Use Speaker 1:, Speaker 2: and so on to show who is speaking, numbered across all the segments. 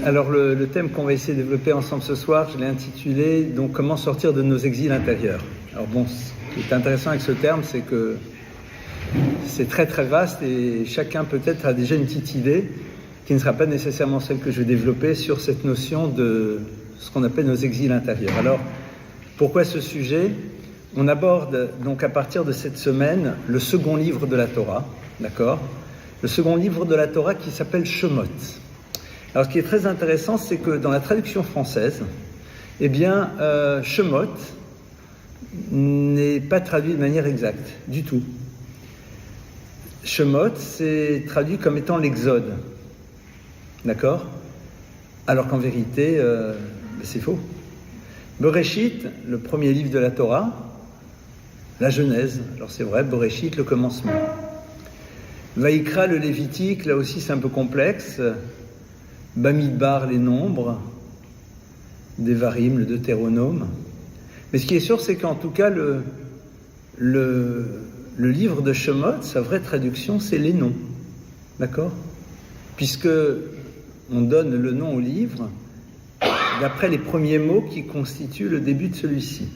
Speaker 1: Alors le thème qu'on va essayer de développer ensemble ce soir, je l'ai intitulé donc comment sortir de nos exils intérieurs. Alors bon, ce qui est intéressant avec ce terme, c'est que c'est très très vaste et chacun peut-être a déjà une petite idée qui ne sera pas nécessairement celle que je vais développer sur cette notion de ce qu'on appelle nos exils intérieurs. Alors pourquoi ce sujet ? On aborde donc à partir de cette semaine le second livre de la Torah, d'accord ? Le second livre de la Torah qui s'appelle Shemot. Alors ce qui est très intéressant, c'est que dans la traduction française, Shemot n'est pas traduit de manière exacte, du tout. Shemot, c'est traduit comme étant l'Exode, d'accord ? Alors qu'en vérité, c'est faux. Bereshit, le premier livre de la Torah, la Genèse, alors c'est vrai, Bereshit, le commencement. Vaïkra, le Lévitique, là aussi c'est un peu complexe. Bamidbar, les nombres, Devarim, le Deutéronome. Mais ce qui est sûr, c'est qu'en tout cas, le livre de Shemot, sa vraie traduction, c'est les noms. D'accord ? Puisque on donne le nom au livre d'après les premiers mots qui constituent le début de celui-ci.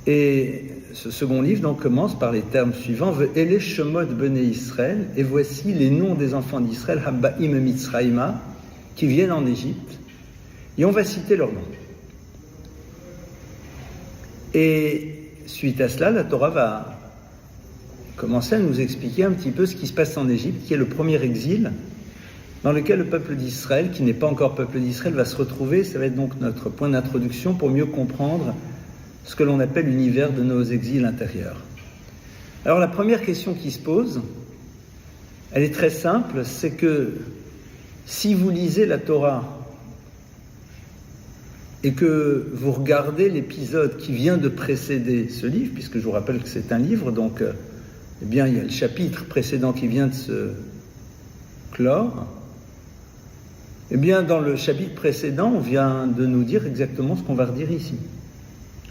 Speaker 1: Et ce second livre donc commence par les termes suivants: Ve'ele Shemot Bnei Israël, et voici les noms des enfants d'Israël, Haba'im Mitzraïma, qui viennent en Égypte, et on va citer leurs noms. Et suite à cela, la Torah va commencer à nous expliquer un petit peu ce qui se passe en Égypte, qui est le premier exil dans lequel le peuple d'Israël, qui n'est pas encore peuple d'Israël, va se retrouver. Ça va être donc notre point d'introduction pour mieux comprendre ce que l'on appelle l'univers de nos exils intérieurs. Alors la première question qui se pose, elle est très simple, c'est que si vous lisez la Torah et que vous regardez l'épisode qui vient de précéder ce livre, puisque je vous rappelle que c'est un livre, donc il y a le chapitre précédent qui vient de se clore, dans le chapitre précédent, on vient de nous dire exactement ce qu'on va redire ici.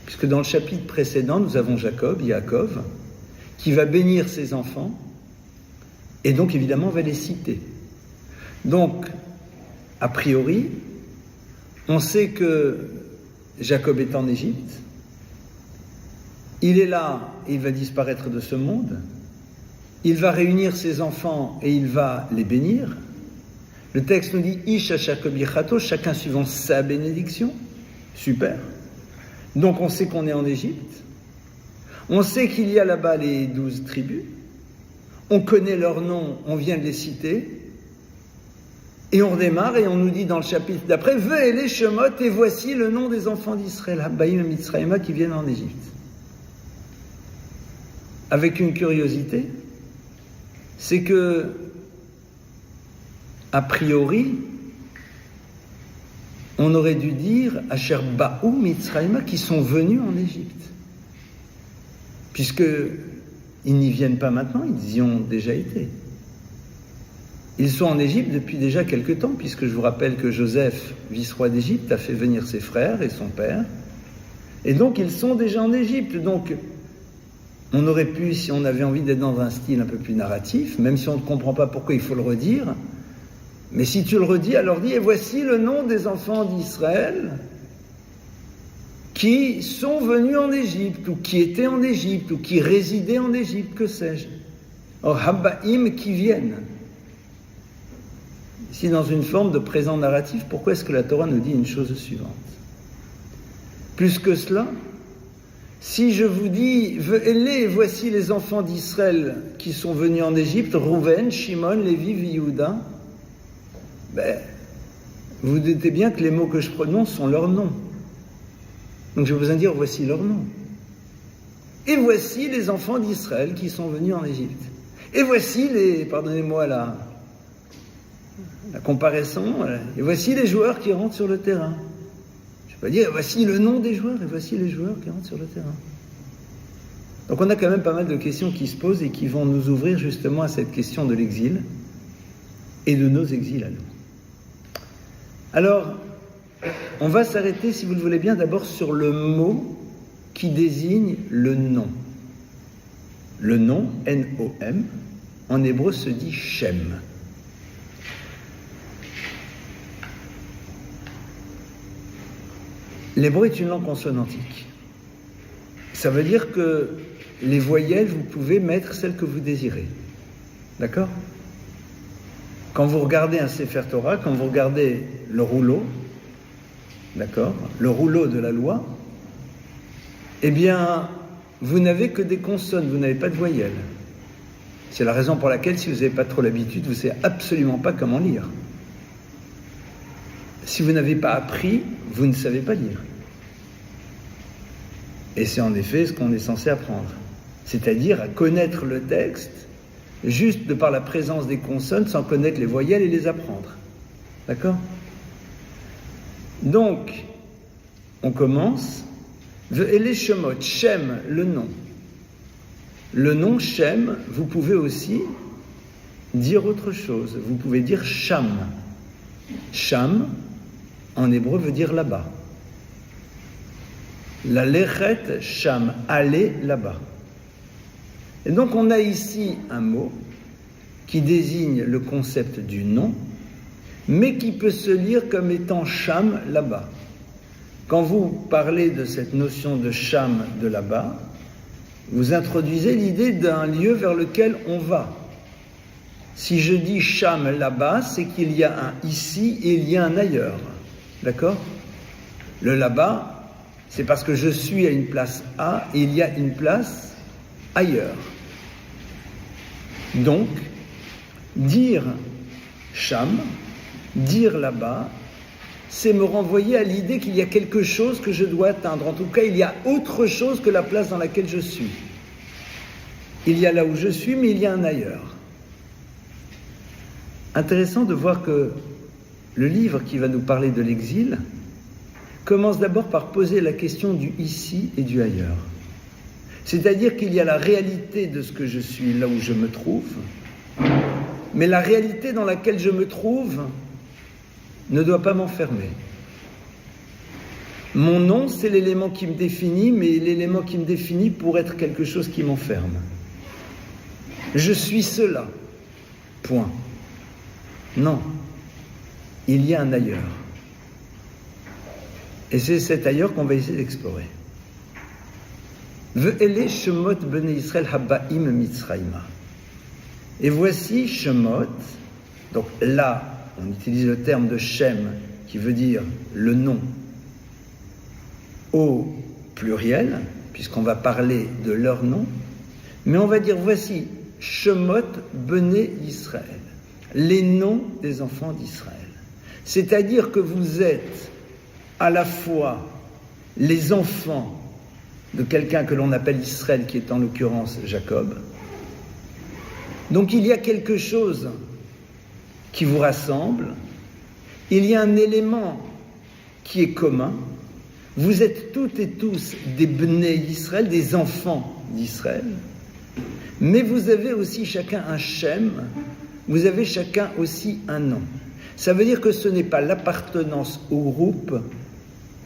Speaker 1: Puisque dans le chapitre précédent, nous avons Yaakov, qui va bénir ses enfants, et donc évidemment on va les citer. Donc, a priori, on sait que Jacob est en Égypte, il est là, et il va disparaître de ce monde, il va réunir ses enfants et il va les bénir. Le texte nous dit « Ish ha-Jacob yichato », chacun suivant sa bénédiction. Super. Donc on sait qu'on est en Égypte, on sait qu'il y a là-bas les 12 tribus, on connaît leurs noms, on vient de les citer, et on redémarre et on nous dit dans le chapitre d'après « Ve'ele Shemot » et voici le nom des enfants d'Israël, Haba'im Mitzraïma, qui viennent en Égypte. Avec une curiosité, c'est que, a priori, on aurait dû dire « Asher ba'u Mitzraïma » qui sont venus en Égypte. Puisqu'ils n'y viennent pas maintenant, ils y ont déjà été. Ils sont en Égypte depuis déjà quelque temps, puisque je vous rappelle que Joseph, vice-roi d'Égypte, a fait venir ses frères et son père. Et donc ils sont déjà en Égypte. Donc on aurait pu, si on avait envie d'être dans un style un peu plus narratif, même si on ne comprend pas pourquoi il faut le redire, mais si tu le redis, alors dis, et voici le nom des enfants d'Israël qui sont venus en Égypte, ou qui étaient en Égypte, ou qui résidaient en Égypte, que sais-je. Or, Haba'im qui viennent. Ici, dans une forme de présent narratif, pourquoi est-ce que la Torah nous dit une chose suivante ? Plus que cela, si je vous dis, voici les enfants d'Israël qui sont venus en Égypte, Rouven, Shimon, Lévi, Yehuda, vous doutez bien que les mots que je prononce sont leurs noms. Donc je vais vous en dire, voici leurs noms. Et voici les enfants d'Israël qui sont venus en Égypte. Et voici pardonnez-moi la comparaison, et voici les joueurs qui rentrent sur le terrain. Je ne vais pas dire, voici le nom des joueurs, et voici les joueurs qui rentrent sur le terrain. Donc on a quand même pas mal de questions qui se posent et qui vont nous ouvrir justement à cette question de l'exil et de nos exils à nous. Alors, on va s'arrêter, si vous le voulez bien, d'abord sur le mot qui désigne le nom. Le nom, N-O-M, en hébreu se dit Shem. L'hébreu est une langue consonantique. Ça veut dire que les voyelles, vous pouvez mettre celles que vous désirez. D'accord ? Quand vous regardez un Sefer Torah, quand vous regardez le rouleau, d'accord, le rouleau de la loi, eh bien, vous n'avez que des consonnes, vous n'avez pas de voyelles. C'est la raison pour laquelle, si vous n'avez pas trop l'habitude, vous ne savez absolument pas comment lire. Si vous n'avez pas appris, vous ne savez pas lire. Et c'est en effet ce qu'on est censé apprendre. C'est-à-dire à connaître le texte, juste de par la présence des consonnes, sans connaître les voyelles et les apprendre. D'accord ? Donc, on commence. Ve'ele Shemot, Shem, le nom. Le nom Shem, vous pouvez aussi dire autre chose. Vous pouvez dire Sham. Sham, en hébreu, veut dire là-bas. La lechet Sham, aller là-bas. Et donc on a ici un mot qui désigne le concept du nom, mais qui peut se lire comme étant Sham là-bas. Quand vous parlez de cette notion de Sham de là-bas, vous introduisez l'idée d'un lieu vers lequel on va. Si je dis Sham là-bas, c'est qu'il y a un ici et il y a un ailleurs. D'accord ? Le là-bas, c'est parce que je suis à une place A et il y a une place ailleurs. Donc, dire Sham, dire là-bas, c'est me renvoyer à l'idée qu'il y a quelque chose que je dois atteindre. En tout cas, il y a autre chose que la place dans laquelle je suis. Il y a là où je suis, mais il y a un ailleurs. Intéressant de voir que le livre qui va nous parler de l'exil commence d'abord par poser la question du ici et du ailleurs. C'est-à-dire qu'il y a la réalité de ce que je suis là où je me trouve, mais la réalité dans laquelle je me trouve ne doit pas m'enfermer. Mon nom, c'est l'élément qui me définit, mais l'élément qui me définit pour être quelque chose qui m'enferme. Je suis cela. Point. Non. Il y a un ailleurs. Et c'est cet ailleurs qu'on va essayer d'explorer. Ve'ele Shemot bnei Israël haba'im mitzrayma. Et voici Shemot, donc là, on utilise le terme de Shem, qui veut dire le nom, au pluriel, puisqu'on va parler de leur nom, mais on va dire voici Shemot bnei Israël, les noms des enfants d'Israël. C'est-à-dire que vous êtes à la fois les enfants de quelqu'un que l'on appelle Israël, qui est en l'occurrence Jacob. Donc il y a quelque chose qui vous rassemble, il y a un élément qui est commun, vous êtes toutes et tous des Bnei Israël, des enfants d'Israël, mais vous avez aussi chacun un Shem, vous avez chacun aussi un nom. Ça veut dire que ce n'est pas l'appartenance au groupe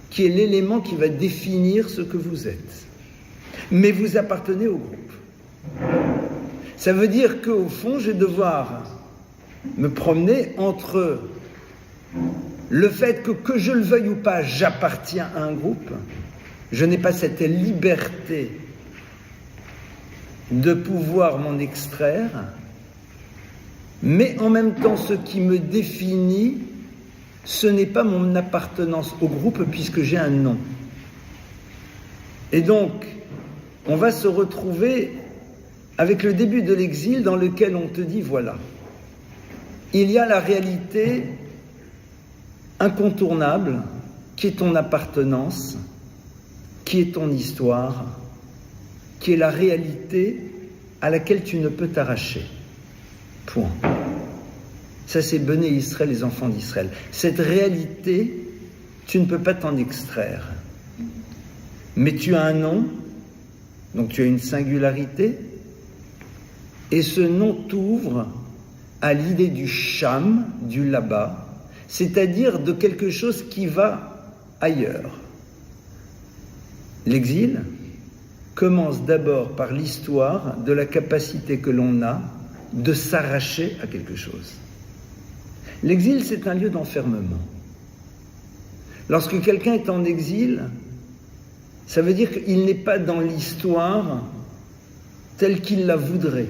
Speaker 1: qui est l'élément qui va définir ce que vous êtes, mais vous appartenez au groupe. Ça veut dire qu'au fond, je vais devoir me promener entre le fait que je le veuille ou pas, j'appartiens à un groupe, je n'ai pas cette liberté de pouvoir m'en extraire, mais en même temps, ce qui me définit, ce n'est pas mon appartenance au groupe puisque j'ai un nom. Et donc, on va se retrouver avec le début de l'exil dans lequel on te dit, voilà, il y a la réalité incontournable qui est ton appartenance, qui est ton histoire, qui est la réalité à laquelle tu ne peux t'arracher. Point. Ça, c'est Bnei Israël, les enfants d'Israël. Cette réalité, tu ne peux pas t'en extraire. Mais tu as un nom, donc tu as une singularité, et ce nom t'ouvre à l'idée du Sham, du là-bas, c'est-à-dire de quelque chose qui va ailleurs. L'exil commence d'abord par l'histoire de la capacité que l'on a de s'arracher à quelque chose. L'exil, c'est un lieu d'enfermement. Lorsque quelqu'un est en exil, ça veut dire qu'il n'est pas dans l'histoire telle qu'il la voudrait.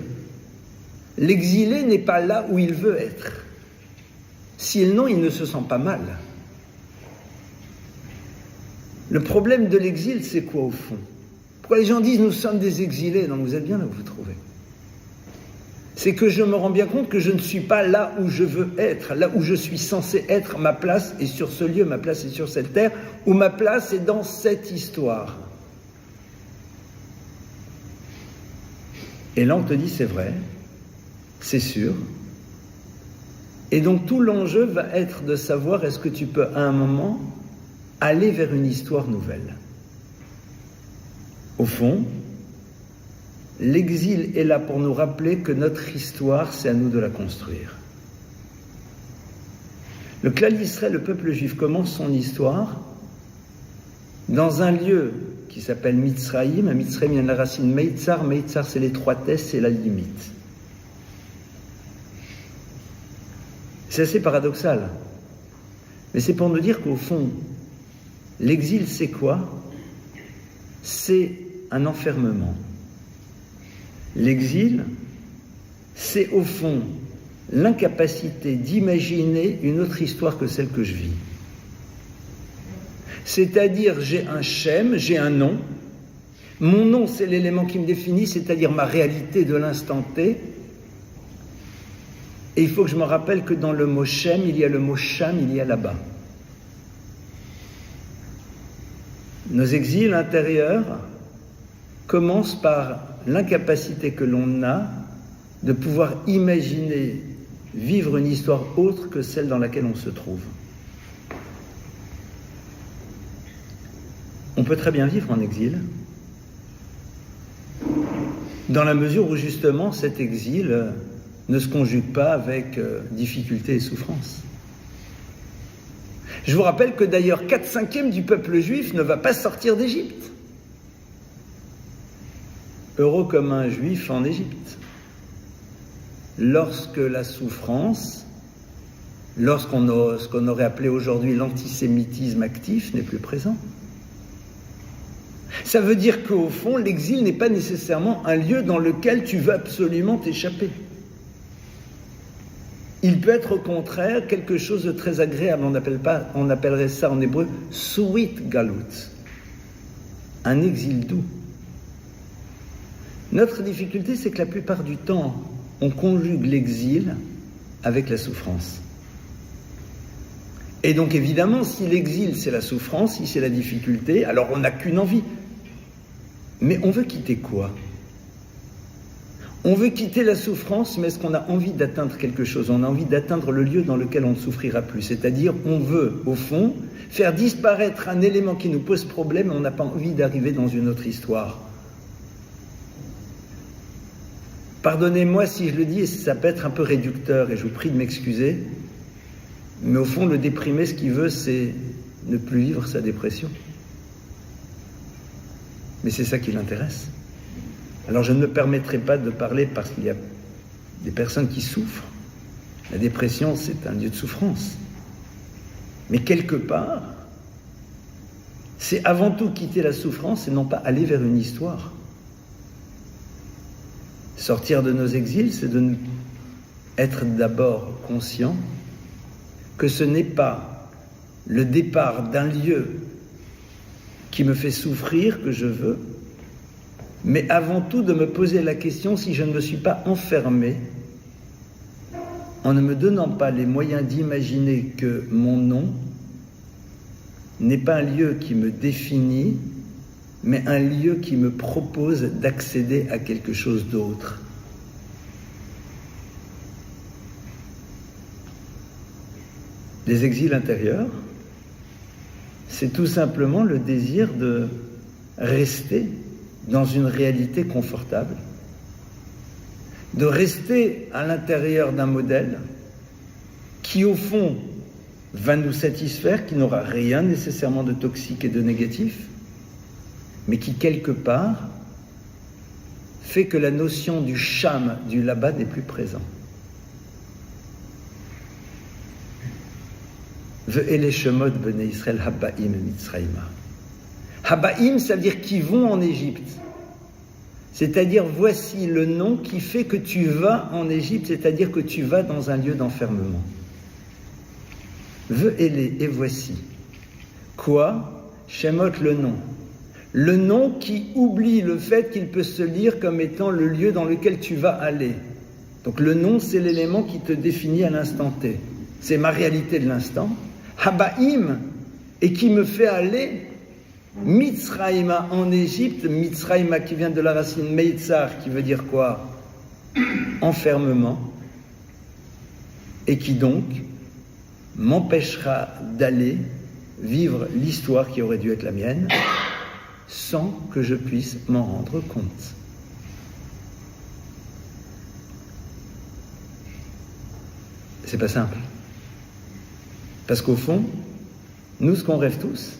Speaker 1: L'exilé n'est pas là où il veut être. Sinon, il ne se sent pas mal. Le problème de l'exil, c'est quoi au fond? Pourquoi les gens disent « nous sommes des exilés » ? Non, vous êtes bien là où vous vous trouvez. C'est que je me rends bien compte que je ne suis pas là où je veux être, là où je suis censé être. Ma place est sur ce lieu, ma place est sur cette terre, où ma place est dans cette histoire. Et là, on te dit, c'est vrai, c'est sûr. Et donc, tout l'enjeu va être de savoir est-ce que tu peux, à un moment, aller vers une histoire nouvelle. Au fond, l'exil est là pour nous rappeler que notre histoire, c'est à nous de la construire. Le clan d'Israël, le peuple juif, commence son histoire dans un lieu qui s'appelle Mitzraïm. À Mitzraïm, il y a la racine Meitzar. Meitzar, c'est l'étroitesse, c'est la limite. C'est assez paradoxal. Mais c'est pour nous dire qu'au fond, l'exil, c'est quoi? C'est un enfermement. L'exil, c'est au fond l'incapacité d'imaginer une autre histoire que celle que je vis. C'est-à-dire, j'ai un shem, j'ai un nom. Mon nom, c'est l'élément qui me définit, c'est-à-dire ma réalité de l'instant T. Et il faut que je me rappelle que dans le mot shem, il y a le mot sham, il y a là-bas. Nos exils intérieurs commencent par l'incapacité que l'on a de pouvoir imaginer vivre une histoire autre que celle dans laquelle on se trouve. On peut très bien vivre en exil, dans la mesure où justement cet exil ne se conjugue pas avec difficulté et souffrance. Je vous rappelle que d'ailleurs 4/5 du peuple juif ne va pas sortir d'Égypte. Heureux comme un juif en Égypte. Lorsque la souffrance, ce qu'on aurait appelé aujourd'hui l'antisémitisme actif n'est plus présent. Ça veut dire qu'au fond, l'exil n'est pas nécessairement un lieu dans lequel tu veux absolument t'échapper. Il peut être au contraire quelque chose de très agréable. On appellerait ça en hébreu « sweet galut », un exil doux. Notre difficulté, c'est que la plupart du temps, on conjugue l'exil avec la souffrance. Et donc évidemment, si l'exil c'est la souffrance, si c'est la difficulté, alors on n'a qu'une envie. Mais on veut quitter quoi? On veut quitter la souffrance, mais est-ce qu'on a envie d'atteindre quelque chose? On a envie d'atteindre le lieu dans lequel on ne souffrira plus. C'est-à-dire, on veut, au fond, faire disparaître un élément qui nous pose problème, et on n'a pas envie d'arriver dans une autre histoire. Pardonnez-moi si je le dis, et ça peut être un peu réducteur, et je vous prie de m'excuser, mais au fond, le déprimé, ce qu'il veut, c'est ne plus vivre sa dépression. Mais c'est ça qui l'intéresse. Alors je ne me permettrai pas de parler parce qu'il y a des personnes qui souffrent. La dépression, c'est un lieu de souffrance. Mais quelque part, c'est avant tout quitter la souffrance et non pas aller vers une histoire. Sortir de nos exils, c'est de être d'abord conscient que ce n'est pas le départ d'un lieu qui me fait souffrir que je veux, mais avant tout de me poser la question si je ne me suis pas enfermé en ne me donnant pas les moyens d'imaginer que mon nom n'est pas un lieu qui me définit, mais un lieu qui me propose d'accéder à quelque chose d'autre. Les exils intérieurs, c'est tout simplement le désir de rester dans une réalité confortable, de rester à l'intérieur d'un modèle qui, au fond, va nous satisfaire, qui n'aura rien nécessairement de toxique et de négatif, mais qui, quelque part, fait que la notion du sham, du là-bas, n'est plus présente. Ve'ele shemot bnei Israël habaim mitzrayma. Habaim, ça veut dire qui vont en Égypte. C'est-à-dire, voici le nom qui fait que tu vas en Égypte, c'est-à-dire que tu vas dans un lieu d'enfermement. Ve'ele, et voici. Quoi? Shemot, le nom. Le nom qui oublie le fait qu'il peut se lire comme étant le lieu dans lequel tu vas aller. Donc le nom, c'est l'élément qui te définit à l'instant T. C'est ma réalité de l'instant. Habaim, et qui me fait aller Mitzrayma en Égypte. Mitzrayma qui vient de la racine Meitzar, qui veut dire quoi? Enfermement. Et qui donc m'empêchera d'aller vivre l'histoire qui aurait dû être la mienne sans que je puisse m'en rendre compte. C'est pas simple. Parce qu'au fond, nous, ce qu'on rêve tous,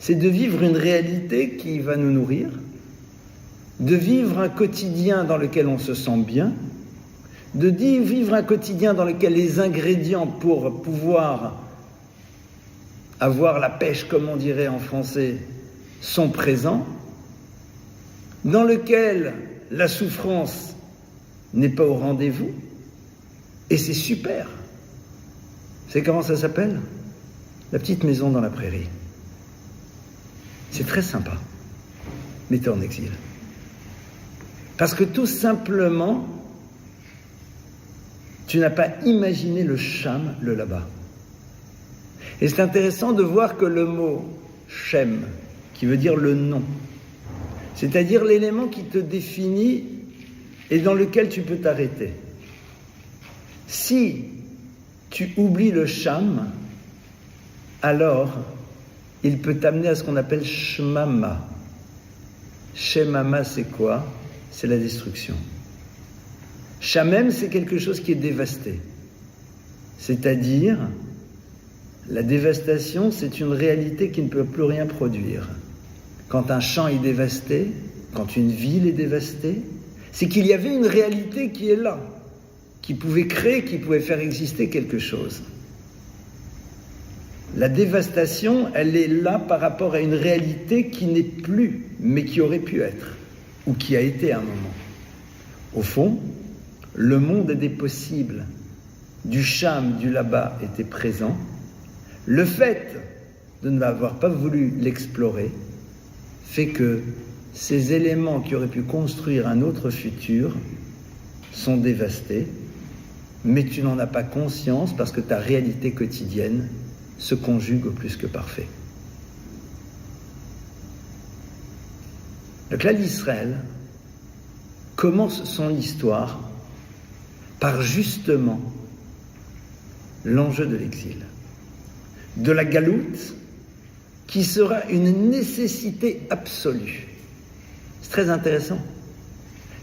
Speaker 1: c'est de vivre une réalité qui va nous nourrir, de vivre un quotidien dans lequel on se sent bien, de vivre un quotidien dans lequel les ingrédients pour pouvoir avoir la pêche, comme on dirait en français, sont présents, dans lequel la souffrance n'est pas au rendez-vous, et c'est super. C'est comment ça s'appelle? La petite maison dans la prairie. C'est très sympa, mais t'es en exil. Parce que tout simplement, tu n'as pas imaginé le Sham, le là-bas. Et c'est intéressant de voir que le mot Shem, qui veut dire le nom, c'est-à-dire l'élément qui te définit et dans lequel tu peux t'arrêter. Si tu oublies le Sham, alors il peut t'amener à ce qu'on appelle Shmama. Shemama, c'est quoi? C'est la destruction. Shamem, c'est quelque chose qui est dévasté. C'est-à-dire, la dévastation, c'est une réalité qui ne peut plus rien produire. Quand un champ est dévasté, quand une ville est dévastée, c'est qu'il y avait une réalité qui est là, qui pouvait créer, qui pouvait faire exister quelque chose. La dévastation, elle est là par rapport à une réalité qui n'est plus, mais qui aurait pu être, ou qui a été à un moment. Au fond, le monde des possibles, du Sham, du là-bas, était présent. Le fait de n'avoir pas voulu l'explorer fait que ces éléments qui auraient pu construire un autre futur sont dévastés, mais tu n'en as pas conscience parce que ta réalité quotidienne se conjugue au plus que parfait. Le clan d'Israël commence son histoire par justement l'enjeu de l'exil, de la galoute qui sera une nécessité absolue. C'est très intéressant.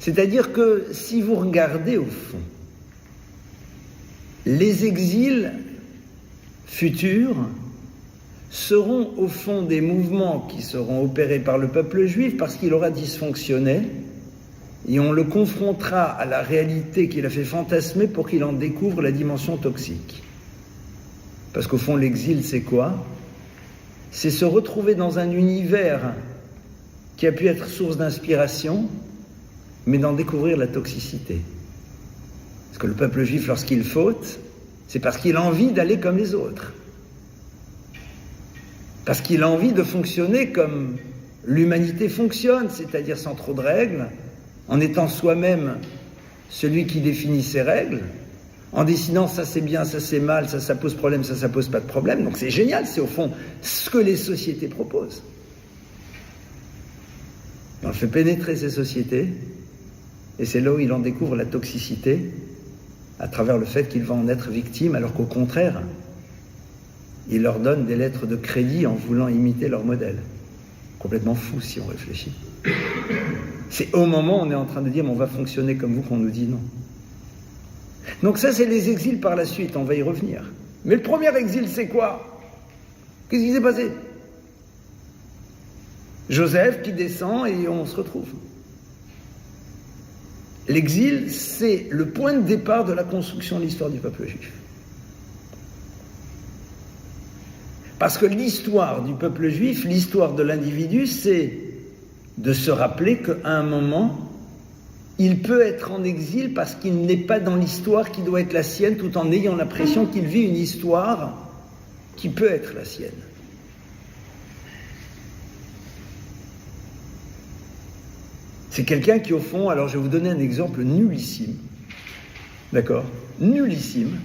Speaker 1: C'est-à-dire que si vous regardez au fond, les exils futurs seront au fond des mouvements qui seront opérés par le peuple juif parce qu'il aura dysfonctionné et on le confrontera à la réalité qu'il a fait fantasmer pour qu'il en découvre la dimension toxique. Parce qu'au fond, l'exil, c'est quoi? C'est se retrouver dans un univers qui a pu être source d'inspiration, mais d'en découvrir la toxicité. Parce que le peuple juif, lorsqu'il faute, c'est parce qu'il a envie d'aller comme les autres. Parce qu'il a envie de fonctionner comme l'humanité fonctionne, c'est-à-dire sans trop de règles, en étant soi-même celui qui définit ses règles, en décidant ça c'est bien, ça c'est mal, ça pose problème, ça pose pas de problème. Donc c'est génial, c'est au fond ce que les sociétés proposent. On le fait pénétrer ces sociétés, et c'est là où il en découvre la toxicité, à travers le fait qu'il va en être victime, alors qu'au contraire, il leur donne des lettres de crédit en voulant imiter leur modèle. Complètement fou si on réfléchit. C'est au moment où on est en train de dire on va fonctionner comme vous qu'on nous dit non. Donc ça c'est les exils par la suite, on va y revenir. Mais le premier exil c'est quoi? Qu'est-ce qui s'est passé? Joseph qui descend et on se retrouve. L'exil, c'est le point de départ de la construction de l'histoire du peuple juif. Parce que l'histoire du peuple juif, l'histoire de l'individu, c'est de se rappeler qu'à un moment, il peut être en exil parce qu'il n'est pas dans l'histoire qui doit être la sienne, tout en ayant l'impression qu'il vit une histoire qui peut être la sienne. C'est quelqu'un qui, au fond, alors je vais vous donner un exemple nullissime, d'accord, nullissime,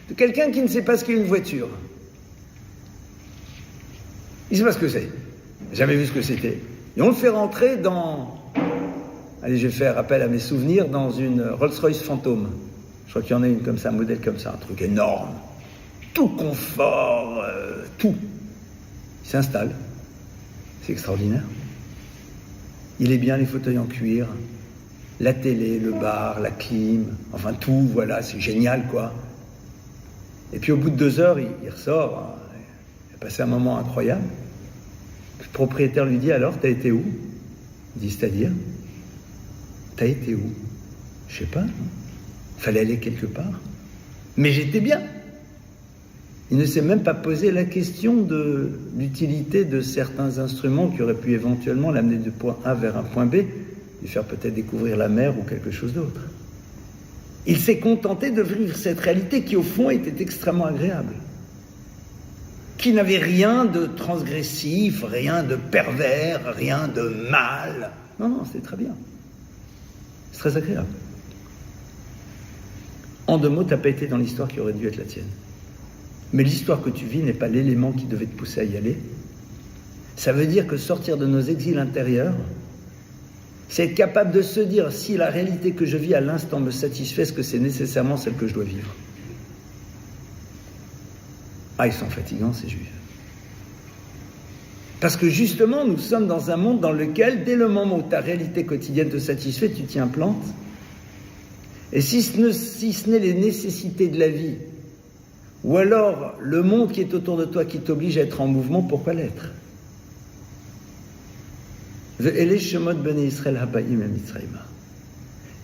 Speaker 1: de quelqu'un qui ne sait pas ce qu'est une voiture. Il ne sait pas ce que c'est, jamais vu ce que c'était. Et on le fait rentrer dans... Allez, je vais faire appel à mes souvenirs dans une Rolls-Royce Phantom. Je crois qu'il y en a une comme ça, un modèle comme ça, un truc énorme. Tout confort, tout. Il s'installe. C'est extraordinaire. Il est bien, les fauteuils en cuir, la télé, le bar, la clim, enfin tout, voilà, c'est génial, quoi. Et puis au bout de 2 heures, il ressort. Il a passé un moment incroyable. Le propriétaire lui dit, alors, t'as été où? Il dit, c'est-à-dire? T'as été où? Je sais pas, non. Fallait aller quelque part. Mais j'étais bien. Il ne s'est même pas posé la question de l'utilité de certains instruments qui auraient pu éventuellement l'amener du point A vers un point B, lui faire peut-être découvrir la mer ou quelque chose d'autre. Il s'est contenté de vivre cette réalité qui, au fond, était extrêmement agréable. Qui n'avait rien de transgressif, rien de pervers, rien de mal. Non, non, c'est très bien. C'est très agréable. En 2 mots, tu n'as pas été dans l'histoire qui aurait dû être la tienne. Mais l'histoire que tu vis n'est pas l'élément qui devait te pousser à y aller. Ça veut dire que sortir de nos exils intérieurs, c'est être capable de se dire si la réalité que je vis à l'instant me satisfait, est-ce que c'est nécessairement celle que je dois vivre? Ah, ils sont fatigants, ces juifs. Parce que justement, nous sommes dans un monde dans lequel, dès le moment où ta réalité quotidienne te satisfait, tu t'y implantes. Et si ce n'est les nécessités de la vie, ou alors le monde qui est autour de toi qui t'oblige à être en mouvement, pourquoi l'être?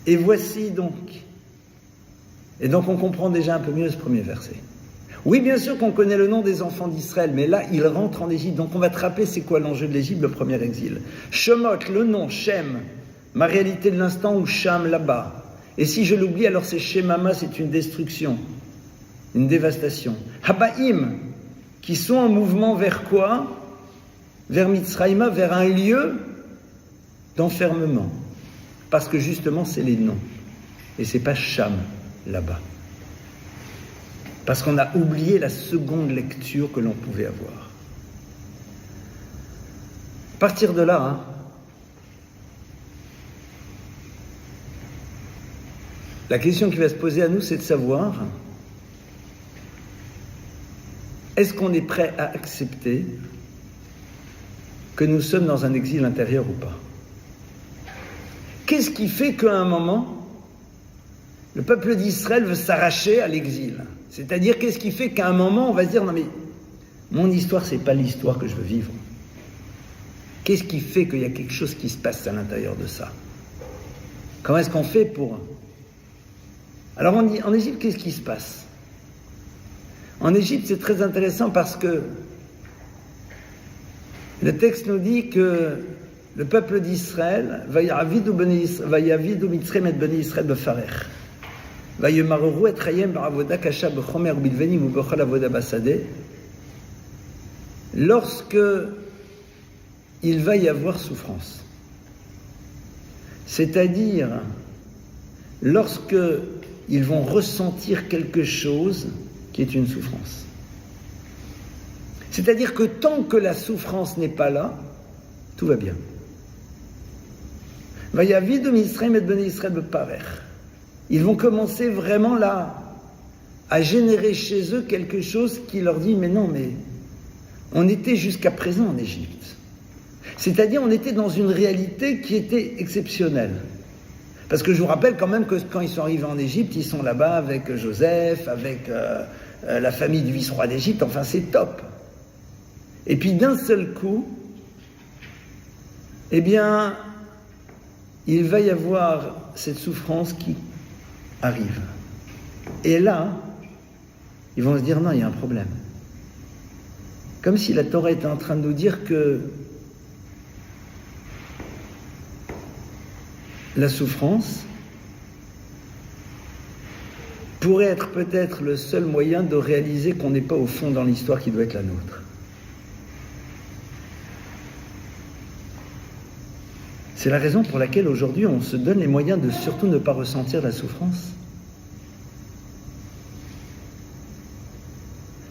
Speaker 1: Et voici donc. Et donc on comprend déjà un peu mieux ce premier verset. Oui, bien sûr qu'on connaît le nom des enfants d'Israël, mais là, ils rentrent en Égypte. Donc on va te rappeler c'est quoi l'enjeu de l'Égypte, le premier exil. Shemot, le nom, Shem, ma réalité de l'instant, ou Sham, là-bas. Et si je l'oublie, alors c'est Shemama, c'est une destruction, une dévastation. Habaïm, qui sont en mouvement vers quoi? Vers Mitzraïma, vers un lieu d'enfermement. Parce que justement, c'est les noms. Et c'est pas Sham, là-bas. Parce qu'on a oublié la seconde lecture que l'on pouvait avoir. À partir de là, la question qui va se poser à nous, c'est de savoir, est-ce qu'on est prêt à accepter que nous sommes dans un exil intérieur ou pas? Qu'est-ce qui fait qu'à un moment, le peuple d'Israël veut s'arracher à l'exil? C'est-à-dire, qu'est-ce qui fait qu'à un moment, on va se dire, non mais, mon histoire, c'est pas l'histoire que je veux vivre. Qu'est-ce qui fait qu'il y a quelque chose qui se passe à l'intérieur de ça? Comment est-ce qu'on fait pour... Alors, en Égypte, qu'est-ce qui se passe? En Égypte, c'est très intéressant parce que le texte nous dit que le peuple d'Israël va yavidu Mitzrayim et bnei Israël befarech. Lorsque il va y avoir souffrance, c'est-à-dire lorsque ils vont ressentir quelque chose qui est une souffrance. C'est-à-dire que tant que la souffrance n'est pas là, tout va bien. Vayavidu Mitzrayim et bnei Israël befarech. Ils vont commencer vraiment là à générer chez eux quelque chose qui leur dit mais non, mais on était jusqu'à présent en Égypte. C'est-à-dire on était dans une réalité qui était exceptionnelle. Parce que je vous rappelle quand même que quand ils sont arrivés en Égypte, ils sont là-bas avec Joseph, avec la famille du vice-roi d'Égypte, enfin c'est top. Et puis d'un seul coup, eh bien, il va y avoir cette souffrance qui arrive. Et là, ils vont se dire non, il y a un problème. Comme si la Torah était en train de nous dire que la souffrance pourrait être peut-être le seul moyen de réaliser qu'on n'est pas au fond dans l'histoire qui doit être la nôtre. C'est la raison pour laquelle aujourd'hui on se donne les moyens de surtout ne pas ressentir la souffrance.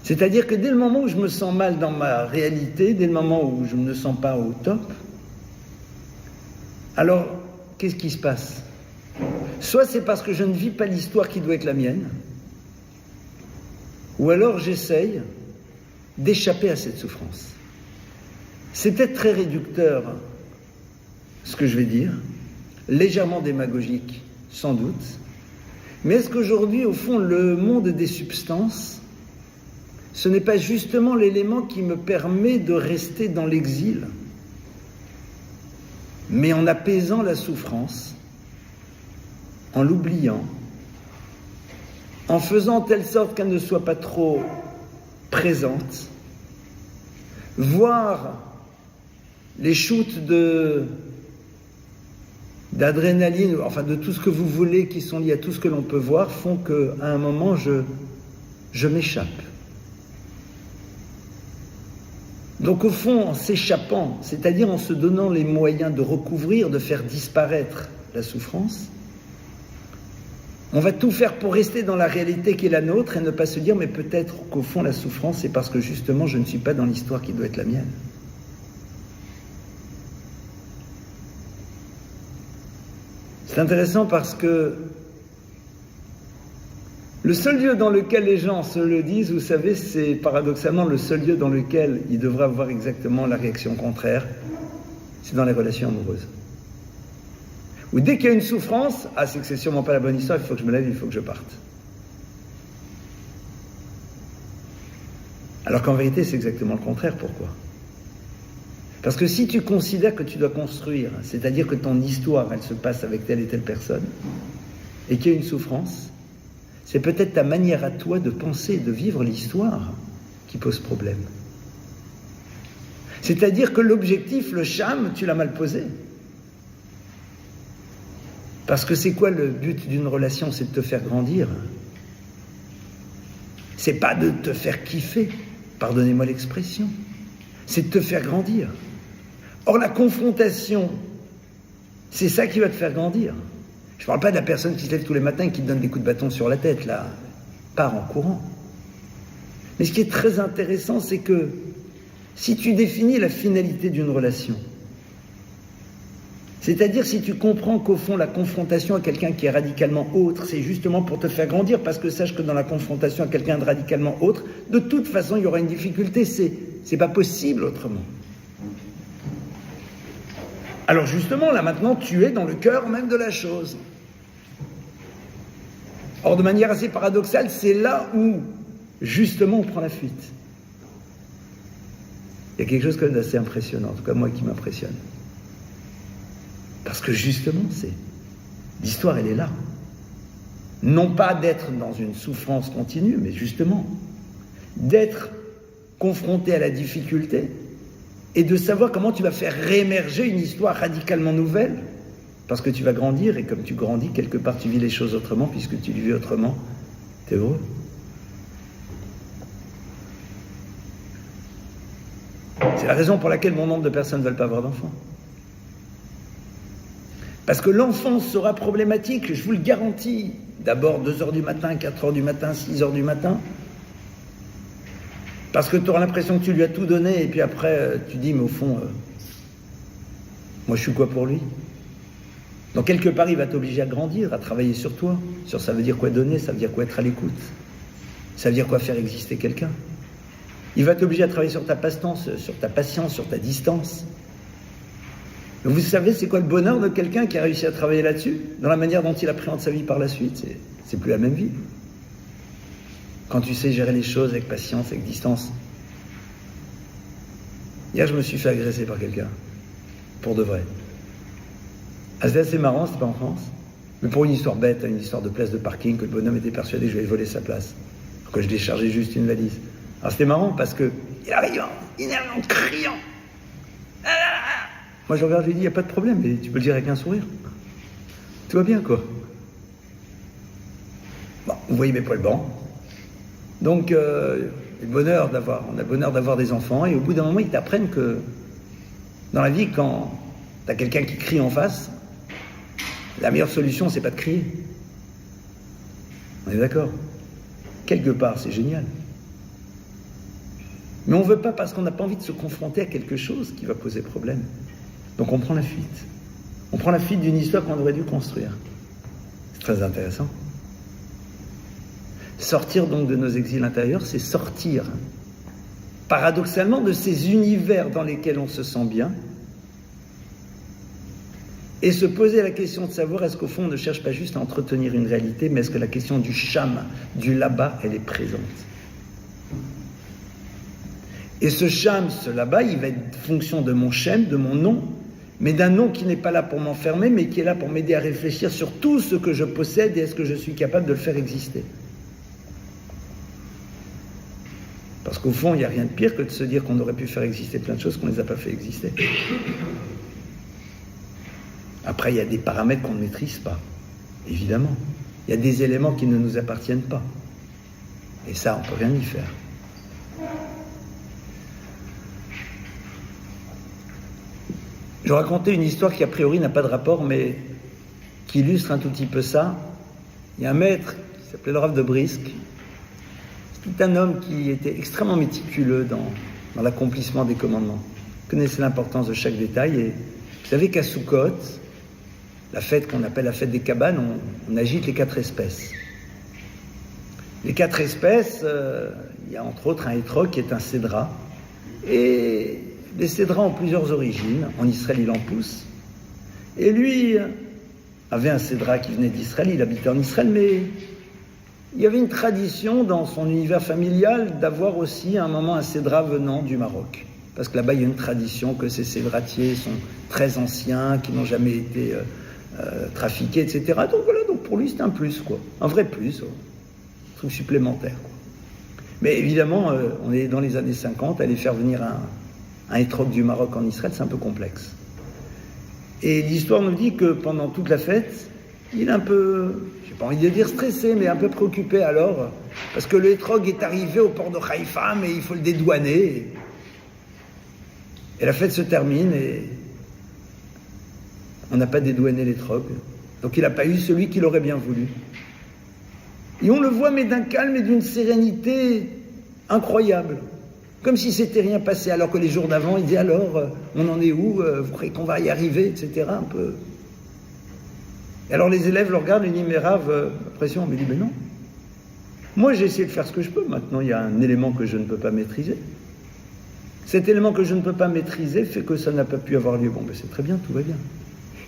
Speaker 1: C'est-à-dire que dès le moment où je me sens mal dans ma réalité, dès le moment où je ne me sens pas au top, alors qu'est-ce qui se passe ? Soit c'est parce que je ne vis pas l'histoire qui doit être la mienne, ou alors j'essaye d'échapper à cette souffrance. C'est peut-être très réducteur ce que je vais dire, légèrement démagogique sans doute, mais est-ce qu'aujourd'hui, au fond, le monde des substances, ce n'est pas justement l'élément qui me permet de rester dans l'exil, mais en apaisant la souffrance, en l'oubliant, en faisant en telle sorte qu'elle ne soit pas trop présente, voir les shoots d'adrénaline, enfin de tout ce que vous voulez qui sont liés à tout ce que l'on peut voir, font qu'à un moment je m'échappe. Donc au fond, en s'échappant, c'est-à-dire en se donnant les moyens de recouvrir, de faire disparaître la souffrance, on va tout faire pour rester dans la réalité qui est la nôtre et ne pas se dire mais peut-être qu'au fond la souffrance c'est parce que justement je ne suis pas dans l'histoire qui doit être la mienne. C'est intéressant parce que le seul lieu dans lequel les gens se le disent, vous savez, c'est paradoxalement le seul lieu dans lequel ils devraient avoir exactement la réaction contraire, c'est dans les relations amoureuses. Où dès qu'il y a une souffrance, ah c'est que c'est sûrement pas la bonne histoire, il faut que je me lève, il faut que je parte. Alors qu'en vérité, c'est exactement le contraire. Pourquoi ? Parce que si tu considères que tu dois construire, c'est-à-dire que ton histoire, elle se passe avec telle et telle personne, et qu'il y a une souffrance, c'est peut-être ta manière à toi de penser et de vivre l'histoire qui pose problème. C'est-à-dire que l'objectif, le sham, tu l'as mal posé. Parce que c'est quoi le but d'une relation ? C'est de te faire grandir. C'est pas de te faire kiffer, pardonnez-moi l'expression. C'est de te faire grandir. Or la confrontation, c'est ça qui va te faire grandir. Je ne parle pas de la personne qui se lève tous les matins et qui te donne des coups de bâton sur la tête, là, part en courant. Mais ce qui est très intéressant, c'est que si tu définis la finalité d'une relation, c'est-à-dire si tu comprends qu'au fond la confrontation à quelqu'un qui est radicalement autre, c'est justement pour te faire grandir, parce que sache que dans la confrontation à quelqu'un de radicalement autre, de toute façon il y aura une difficulté, c'est pas possible autrement. Alors justement, là maintenant, tu es dans le cœur même de la chose. Or, de manière assez paradoxale, c'est là où, justement, on prend la fuite. Il y a quelque chose quand même d'assez impressionnant, en tout cas moi qui m'impressionne. Parce que justement, l'histoire, elle est là. Non pas d'être dans une souffrance continue, mais justement, d'être confronté à la difficulté et de savoir comment tu vas faire réémerger une histoire radicalement nouvelle, parce que tu vas grandir, et comme tu grandis, quelque part tu vis les choses autrement, puisque tu les vis autrement, t'es heureux. C'est la raison pour laquelle bon nombre de personnes ne veulent pas avoir d'enfants. Parce que l'enfance sera problématique, je vous le garantis. D'abord 2h du matin, 4h du matin, 6h du matin. Parce que tu auras l'impression que tu lui as tout donné, et puis après, tu dis, mais au fond, moi je suis quoi pour lui ? Donc quelque part, il va t'obliger à grandir, à travailler sur toi. Sur ça veut dire quoi donner, ça veut dire quoi être à l'écoute. Ça veut dire quoi faire exister quelqu'un. Il va t'obliger à travailler sur ta patience, sur ta patience, sur ta distance. Vous savez, c'est quoi le bonheur de quelqu'un qui a réussi à travailler là-dessus ? Dans la manière dont il appréhende sa vie par la suite, c'est plus la même vie. Quand tu sais gérer les choses avec patience, avec distance. Hier, je me suis fait agresser par quelqu'un. Pour de vrai. Ah, c'était assez marrant, c'était pas en France. Mais pour une histoire bête, une histoire de place de parking, que le bonhomme était persuadé que je lui avais volé sa place. Alors que je déchargeais juste une valise. Alors c'était marrant parce que il arrive en criant. Moi je regarde, je lui dis, il n'y a pas de problème, mais tu peux le dire avec un sourire. Tout va bien, quoi. Bon, vous voyez mes poils blancs. Donc, on a le bonheur d'avoir des enfants, et au bout d'un moment, ils t'apprennent que dans la vie, quand tu as quelqu'un qui crie en face, la meilleure solution, c'est pas de crier. On est d'accord? Quelque part, c'est génial. Mais on ne veut pas parce qu'on n'a pas envie de se confronter à quelque chose qui va poser problème. Donc on prend la fuite. On prend la fuite d'une histoire qu'on aurait dû construire. C'est très intéressant. Sortir donc de nos exils intérieurs, c'est sortir, paradoxalement, de ces univers dans lesquels on se sent bien, et se poser la question de savoir est-ce qu'au fond on ne cherche pas juste à entretenir une réalité, mais est-ce que la question du sham, du là-bas, elle est présente. Et ce sham, ce là-bas, il va être fonction de mon shem, de mon nom, mais d'un nom qui n'est pas là pour m'enfermer, mais qui est là pour m'aider à réfléchir sur tout ce que je possède et est-ce que je suis capable de le faire exister. Parce qu'au fond, il n'y a rien de pire que de se dire qu'on aurait pu faire exister plein de choses qu'on ne les a pas fait exister. Après, il y a des paramètres qu'on ne maîtrise pas, évidemment. Il y a des éléments qui ne nous appartiennent pas. Et ça, on ne peut rien y faire. Je racontais une histoire qui, a priori, n'a pas de rapport, mais qui illustre un tout petit peu ça. Il y a un maître qui s'appelait le Rav de Brisk. C'était un homme qui était extrêmement méticuleux dans l'accomplissement des commandements. Il connaissait l'importance de chaque détail. Et vous savez qu'à Sukkot, la fête qu'on appelle la fête des cabanes, on agite les 4 espèces. Les 4 espèces, il y a entre autres un étrog qui est un cédra. Et les cédras ont plusieurs origines. En Israël, il en pousse. Et lui avait un cédra qui venait d'Israël, il habitait en Israël, mais il y avait une tradition dans son univers familial d'avoir aussi à un moment un cédra venant du Maroc. Parce que là-bas, il y a une tradition que ces cédratiers sont très anciens, qui n'ont jamais été trafiqués, etc. Donc voilà, donc pour lui, c'est un plus, quoi. Un vrai plus, un truc supplémentaire, quoi. Mais évidemment, on est dans les années 50, aller faire venir un étrog du Maroc en Israël, c'est un peu complexe. Et l'histoire nous dit que pendant toute la fête, il est un peu, j'ai pas envie de dire stressé, mais un peu préoccupé alors, parce que le étrog est arrivé au port de Haïfa, mais il faut le dédouaner. Et la fête se termine et on n'a pas dédouané l'étrog. Donc il n'a pas eu celui qu'il aurait bien voulu. Et on le voit, mais d'un calme et d'une sérénité incroyable. Comme si c'était rien passé, alors que les jours d'avant, il disait alors, on en est où, vous croyez qu'on va y arriver, etc. un peu. Et alors les élèves le regardent et disent, mais Rav, pression, on me dit, mais non. Moi j'ai essayé de faire ce que je peux, maintenant il y a un élément que je ne peux pas maîtriser. Cet élément que je ne peux pas maîtriser fait que ça n'a pas pu avoir lieu. Bon, ben c'est très bien, tout va bien.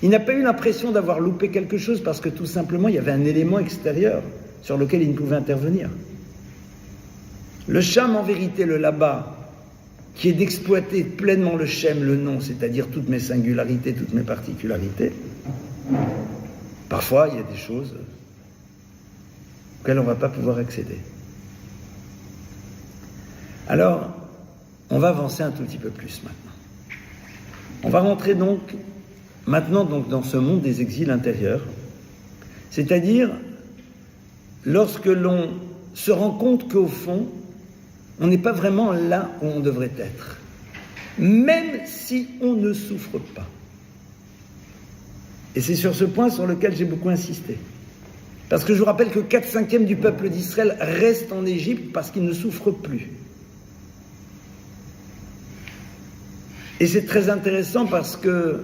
Speaker 1: Il n'a pas eu l'impression d'avoir loupé quelque chose parce que tout simplement il y avait un élément extérieur sur lequel il ne pouvait intervenir. Le sham, en vérité, le là-bas, qui est d'exploiter pleinement le shem, le nom, c'est-à-dire toutes mes singularités, toutes mes particularités, parfois il y a des choses auxquelles on ne va pas pouvoir accéder. Alors, on va avancer un tout petit peu plus maintenant. On va rentrer donc maintenant dans ce monde des exils intérieurs, c'est-à-dire lorsque l'on se rend compte qu'au fond, on n'est pas vraiment là où on devrait être, même si on ne souffre pas. Et c'est sur ce point sur lequel j'ai beaucoup insisté. Parce que je vous rappelle que 4/5 du peuple d'Israël reste en Égypte parce qu'il ne souffre plus. Et c'est très intéressant parce que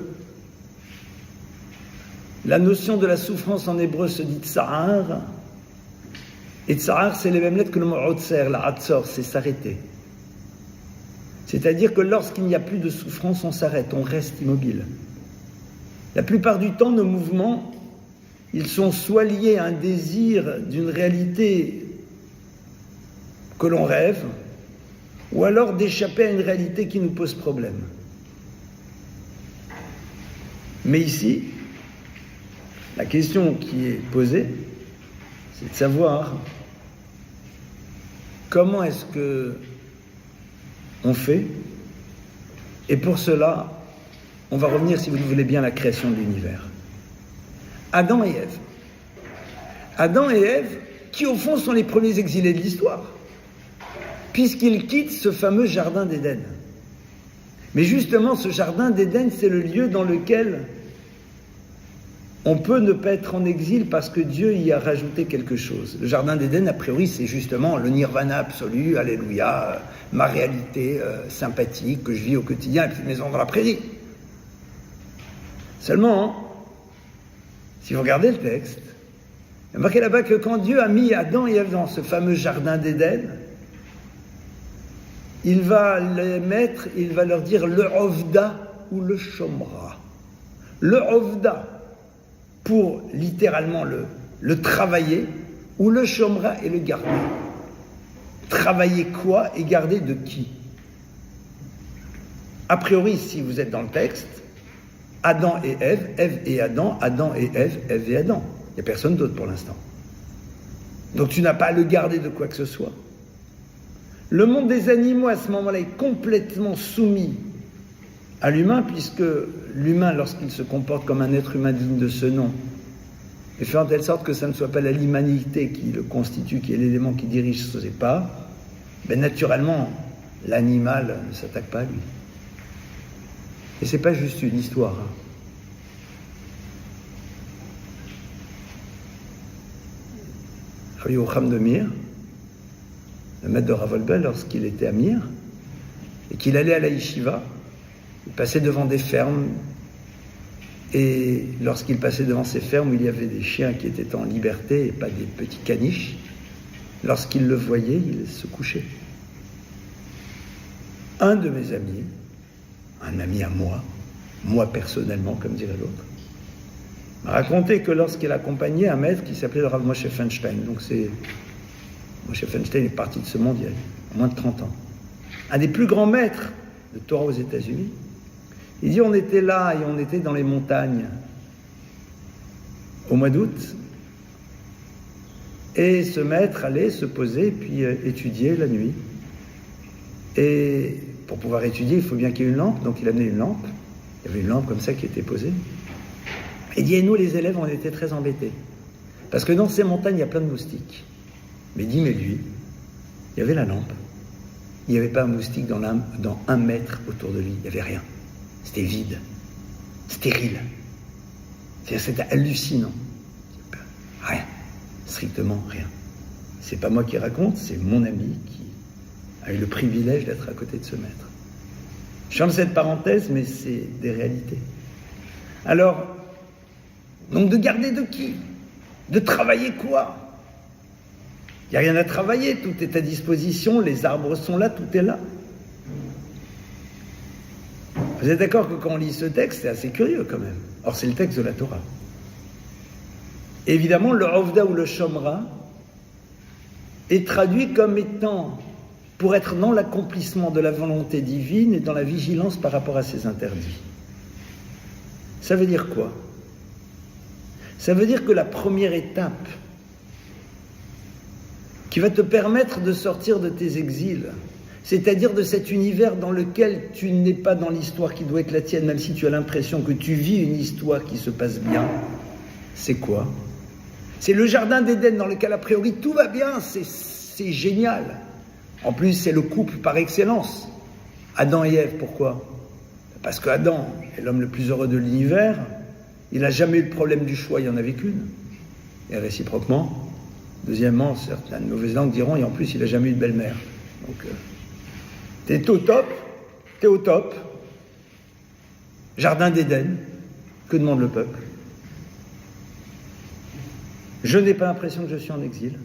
Speaker 1: la notion de la souffrance en hébreu se dit tsa'ar. Et tsa'ar, c'est les mêmes lettres que le mot otser, la hatzor, c'est s'arrêter. C'est-à-dire que lorsqu'il n'y a plus de souffrance, on s'arrête, on reste immobile. La plupart du temps, nos mouvements, ils sont soit liés à un désir d'une réalité que l'on rêve, ou alors d'échapper à une réalité qui nous pose problème. Mais ici, la question qui est posée, c'est de savoir comment est-ce que on fait. Et pour cela, on va revenir, si vous le voulez bien, à la création de l'univers. Adam et Ève. Adam et Ève, qui au fond sont les premiers exilés de l'histoire, puisqu'ils quittent ce fameux jardin d'Éden. Mais justement, ce jardin d'Éden, c'est le lieu dans lequel on peut ne pas être en exil parce que Dieu y a rajouté quelque chose. Le jardin d'Éden, a priori, c'est justement le nirvana absolu, alléluia, ma réalité sympathique que je vis au quotidien, la petite maison dans la prairie. Seulement, si vous regardez le texte, il y a marqué là-bas que quand Dieu a mis Adam et Ève dans ce fameux jardin d'Éden, il va les mettre, il va leur dire le Ovda ou le Shomra. Le Ovda pour littéralement le travailler, ou le Shomra et le garder. Travailler quoi et garder de qui? A priori, si vous êtes dans le texte, Adam et Ève, Ève et Adam, Adam et Ève, Ève et Adam. Il n'y a personne d'autre pour l'instant. Donc tu n'as pas à le garder de quoi que ce soit. Le monde des animaux, à ce moment-là, est complètement soumis à l'humain, puisque l'humain, lorsqu'il se comporte comme un être humain digne de ce nom, est fait en telle sorte que ça ne soit pas l'humanité qui le constitue, qui est l'élément qui dirige ses pas, ben naturellement, l'animal ne s'attaque pas à lui. Et c'est pas juste une histoire. Rabbi Yocham de Mir, le maître de Rav Wolbe, lorsqu'il était à Mir, et qu'il allait à la yeshiva, il passait devant des fermes, et lorsqu'il passait devant ces fermes où il y avait des chiens qui étaient en liberté et pas des petits caniches, lorsqu'il le voyait, il se couchait. Un de mes amis, un ami à moi personnellement, comme dirait l'autre, m'a raconté que lorsqu'il accompagnait un maître qui s'appelait le Rav Moshe Feinstein, donc Moshe Feinstein est parti de ce monde il y a moins de 30 ans, un des plus grands maîtres de Torah aux États-Unis. Il dit on était là et on était dans les montagnes au mois d'août, et ce maître allait se poser puis étudier la nuit. Et pour pouvoir étudier, il faut bien qu'il y ait une lampe, donc il amenait une lampe. Il y avait une lampe comme ça qui était posée. Et dit, et nous les élèves, on était très embêtés. Parce que dans ces montagnes, il y a plein de moustiques. Mais dit, mais lui, il y avait la lampe. Il n'y avait pas un moustique dans 1 mètre autour de lui. Il n'y avait rien. C'était vide. Stérile. C'était hallucinant. Rien. Strictement rien. C'est pas moi qui raconte, c'est mon ami qui a eu le privilège d'être à côté de ce maître. Je ferme cette parenthèse, mais c'est des réalités. Alors, donc de garder de qui? De travailler quoi? Il n'y a rien à travailler, tout est à disposition, les arbres sont là, tout est là. Vous êtes d'accord que quand on lit ce texte, c'est assez curieux quand même. Or, c'est le texte de la Torah. Évidemment, le Ovda ou le Shomra est traduit comme étant pour être dans l'accomplissement de la volonté divine et dans la vigilance par rapport à ses interdits. Ça veut dire quoi? Ça veut dire que la première étape qui va te permettre de sortir de tes exils, c'est-à-dire de cet univers dans lequel tu n'es pas dans l'histoire qui doit être la tienne, même si tu as l'impression que tu vis une histoire qui se passe bien, c'est quoi? C'est le jardin d'Éden dans lequel a priori tout va bien, c'est génial. En plus, c'est le couple par excellence. Adam et Ève, pourquoi? Parce que Adam est l'homme le plus heureux de l'univers, il n'a jamais eu le problème du choix, il n'y en avait qu'une. Et réciproquement, deuxièmement, certaines mauvaises langues diront, et en plus, il n'a jamais eu de belle-mère. Donc, t'es au top. Jardin d'Éden, que demande le peuple? Je n'ai pas l'impression que je suis en exil.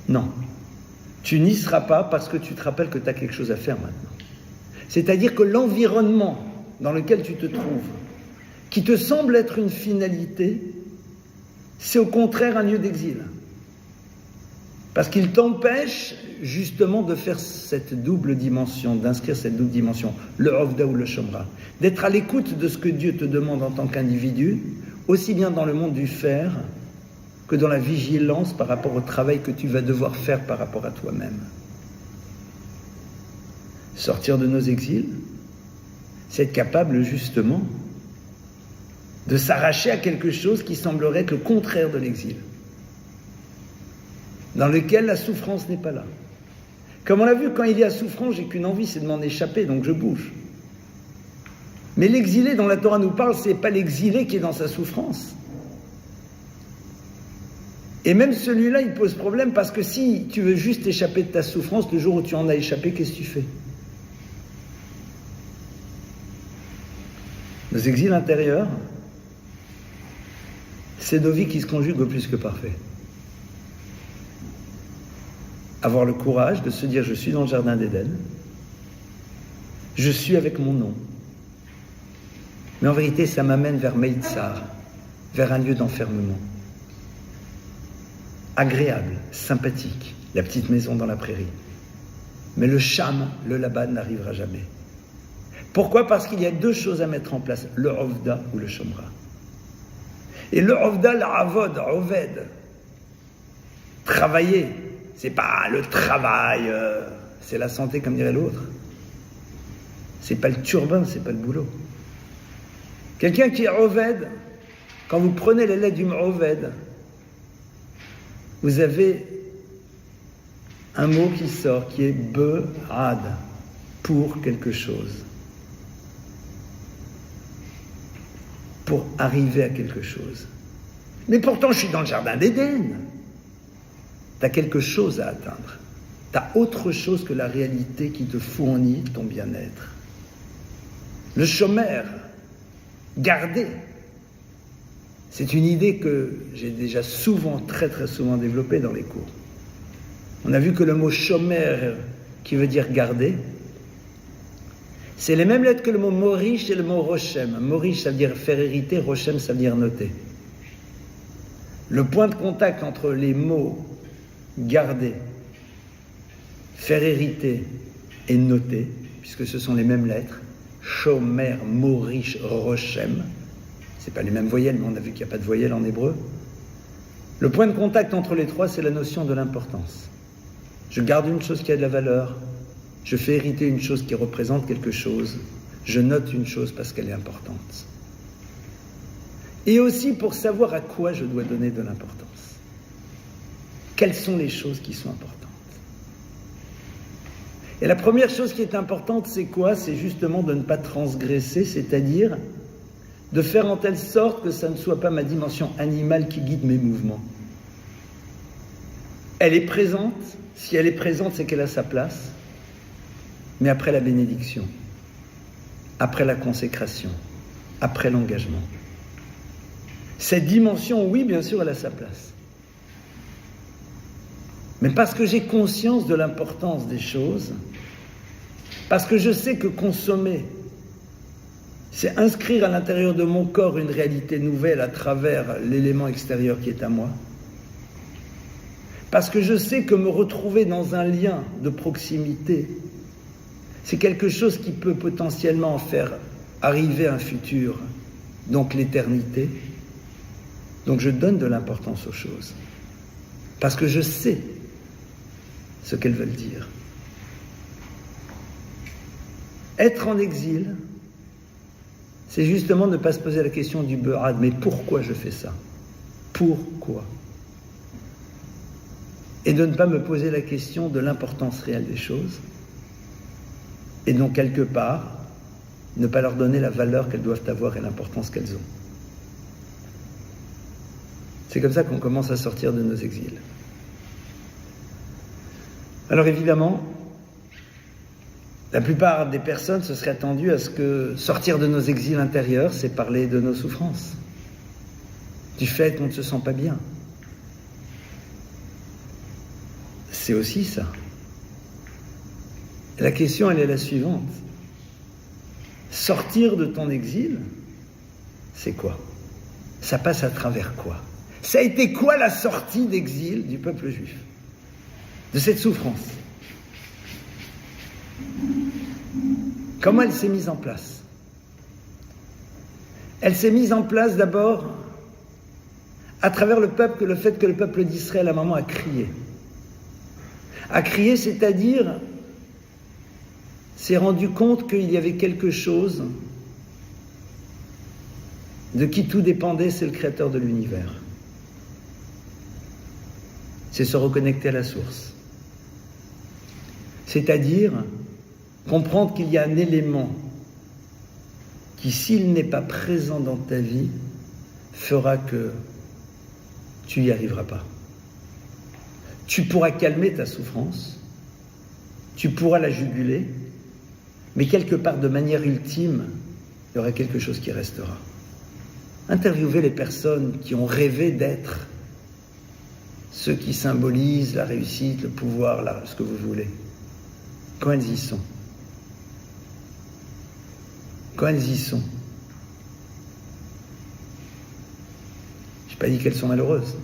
Speaker 1: Non. Tu n'y seras pas parce que tu te rappelles que tu as quelque chose à faire maintenant. C'est-à-dire que l'environnement dans lequel tu te trouves, qui te semble être une finalité, c'est au contraire un lieu d'exil. Parce qu'il t'empêche justement de faire cette double dimension, d'inscrire cette double dimension, le Ovda ou le Shomra, d'être à l'écoute de ce que Dieu te demande en tant qu'individu, aussi bien dans le monde du faire que dans la vigilance par rapport au travail que tu vas devoir faire par rapport à toi-même. Sortir de nos exils, c'est être capable justement de s'arracher à quelque chose qui semblerait être le contraire de l'exil, dans lequel la souffrance n'est pas là. Comme on l'a vu, quand il y a souffrance, j'ai qu'une envie, c'est de m'en échapper, donc je bouge. Mais l'exilé dont la Torah nous parle, c'est pas l'exilé qui est dans sa souffrance. Et même celui-là, il pose problème parce que si tu veux juste échapper de ta souffrance, le jour où tu en as échappé, qu'est-ce que tu fais? Nos exils intérieurs, c'est nos vies qui se conjuguent au plus que parfait. Avoir le courage de se dire, je suis dans le jardin d'Éden, je suis avec mon nom. Mais en vérité, ça m'amène vers Meitzar, vers un lieu d'enfermement. Agréable, sympathique, la petite maison dans la prairie. Mais le Cham, le Laban, n'arrivera jamais. Pourquoi? Parce qu'il y a deux choses à mettre en place, le Ovda ou le Shomra. Et le Ovda, l'Avod, Oved, travailler, c'est pas le travail, c'est la santé comme dirait l'autre. C'est pas le turbin, c'est pas le boulot. Quelqu'un qui est Oved, quand vous prenez les lettres du Oved, vous avez un mot qui sort, qui est Be'ad, pour quelque chose. Pour arriver à quelque chose. Mais pourtant, je suis dans le jardin d'Éden. Tu as quelque chose à atteindre. Tu as autre chose que la réalité qui te fournit ton bien-être. Le chômeur, garder, c'est une idée que j'ai déjà souvent, très très souvent développée dans les cours. On a vu que le mot chômeur, qui veut dire garder, c'est les mêmes lettres que le mot Morish et le mot Rochem. Morish, ça veut dire faire hériter, Rochem, ça veut dire noter. Le point de contact entre les mots garder, faire hériter et noter, puisque ce sont les mêmes lettres, Shomer, Morish, Rochem, c'est pas les mêmes voyelles, mais on a vu qu'il n'y a pas de voyelles en hébreu. Le point de contact entre les trois, c'est la notion de l'importance. Je garde une chose qui a de la valeur, je fais hériter une chose qui représente quelque chose, je note une chose parce qu'elle est importante. Et aussi pour savoir à quoi je dois donner de l'importance. Quelles sont les choses qui sont importantes? Et la première chose qui est importante, c'est quoi? C'est justement de ne pas transgresser, c'est-à-dire de faire en telle sorte que ça ne soit pas ma dimension animale qui guide mes mouvements. Elle est présente, si elle est présente, c'est qu'elle a sa place, mais après la bénédiction, après la consécration, après l'engagement. Cette dimension, oui, bien sûr, elle a sa place. Mais parce que j'ai conscience de l'importance des choses, parce que je sais que consommer, c'est inscrire à l'intérieur de mon corps une réalité nouvelle à travers l'élément extérieur qui est à moi, parce que je sais que me retrouver dans un lien de proximité, c'est quelque chose qui peut potentiellement faire arriver un futur, donc l'éternité. Donc je donne de l'importance aux choses, parce que je sais ce qu'elles veulent dire. Être en exil, c'est justement ne pas se poser la question du be'ad, mais pourquoi je fais ça? Pourquoi? Et de ne pas me poser la question de l'importance réelle des choses, et donc quelque part, ne pas leur donner la valeur qu'elles doivent avoir et l'importance qu'elles ont. C'est comme ça qu'on commence à sortir de nos exils. Alors évidemment, la plupart des personnes se seraient attendues à ce que sortir de nos exils intérieurs, c'est parler de nos souffrances, du fait qu'on ne se sent pas bien. C'est aussi ça. Et la question, elle est la suivante. Sortir de ton exil, c'est quoi? Ça passe à travers quoi? Ça a été quoi la sortie d'exil du peuple juif? De cette souffrance? Comment elle s'est mise en place? Elle s'est mise en place d'abord à travers le fait que le peuple d'Israël, à un moment, a crié. A crié, c'est-à-dire, s'est rendu compte qu'il y avait quelque chose de qui tout dépendait, c'est le créateur de l'univers. C'est se reconnecter à la source. C'est-à-dire comprendre qu'il y a un élément qui, s'il n'est pas présent dans ta vie, fera que tu n'y arriveras pas. Tu pourras calmer ta souffrance, tu pourras la juguler, mais quelque part, de manière ultime, il y aura quelque chose qui restera. Interviewez les personnes qui ont rêvé d'être ceux qui symbolisent la réussite, le pouvoir, ce que vous voulez. Quand elles y sont. Quand elles y sont. Je n'ai pas dit qu'elles sont malheureuses.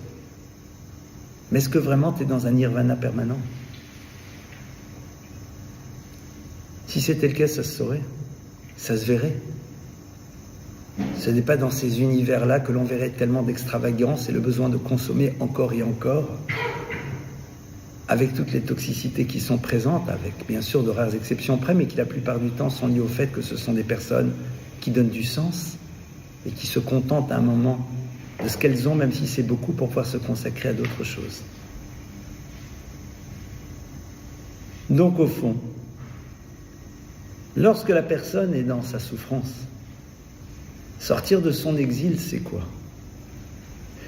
Speaker 1: Mais est-ce que vraiment tu es dans un nirvana permanent? Si c'était le cas, ça se saurait. Ça se verrait. Ce n'est pas dans ces univers-là que l'on verrait tellement d'extravagance et le besoin de consommer encore et encore, avec toutes les toxicités qui sont présentes, avec bien sûr de rares exceptions près, mais qui la plupart du temps sont liées au fait que ce sont des personnes qui donnent du sens et qui se contentent à un moment de ce qu'elles ont, même si c'est beaucoup, pour pouvoir se consacrer à d'autres choses. Donc au fond, lorsque la personne est dans sa souffrance, sortir de son exil, c'est quoi?